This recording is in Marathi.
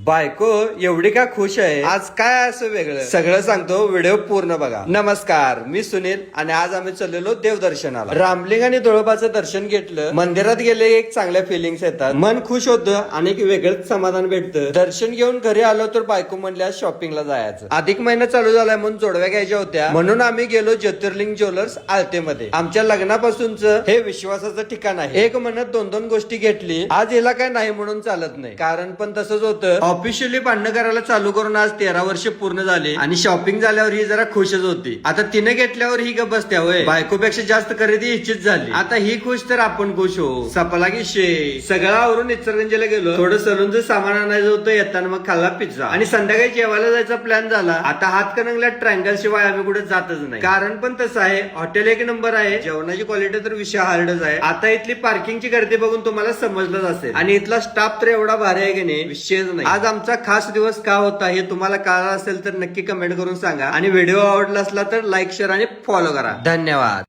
बायको एवढी का खुश आहे आज? काय असं वेगळं? सगळं सांगतो, व्हिडिओ पूर्ण बघा. नमस्कार, मी सुनील आणि आज आम्ही चाललेलो देवदर्शनाला. रामलिंग आणि धुळोबाचं दर्शन घेतलं. मंदिरात गेले एक चांगल्या फिलिंग्स येतात, मन खुश होतं आणि एक वेगळंच समाधान भेटतं. दर्शन घेऊन घरी आलो तर बायको म्हणल्या शॉपिंगला जायचं. अधिक महिना चालू झालाय म्हणून जोडव्या घ्यायच्या होत्या, म्हणून आम्ही गेलो ज्योतिर्लिंग ज्वेलर्स आळतेमध्ये. आमच्या लग्नापासूनच हे विश्वासाचं ठिकाण आहे. एक म्हणत दोन दोन गोष्टी घेतली. आज हिला काय नाही म्हणून चालत नाही, कारण पण तसंच होतं. ऑफिशियली भांडण करायला चालू करून आज 13 वर्ष पूर्ण झाली आणि शॉपिंग झाल्यावर ही जरा खुशच होती. आता तिने घेतल्यावर ही गप बसत्या होय. बायकोपेक्षा जास्त खरेदी हिचीच झाली. आता ही खुश तर आपण खुश हो. सपला की शे. सगळं आवरून इचलकरंजीला गेलो. थोडं सलूनचं सामान आणायचं होतं, येताना मग खाल्ला पिझ्झा आणि संध्याकाळी जेवायला जायचा प्लॅन झाला. आता हातकणंगल्यात ट्रायंगल शिवाय आम्ही कुठे जातच नाही. कारण पण तसं आहे, हॉटेल एक नंबर आहे, जेवणाची क्वालिटी तर विषय हार्डच आहे. आता इथली पार्किंगची गर्दी बघून तुम्हाला समजलंच असेल आणि इथला स्टाफ तर एवढा भारी आहे की नाही, विषयच नाही. आज आमचा खास दिवस का होता हे तुम्हाला कळलं असेल तर नक्की कमेंट करून सांगा आणि व्हिडिओ आवडला असला तर लाईक, शेअर आणि फॉलो करा. धन्यवाद.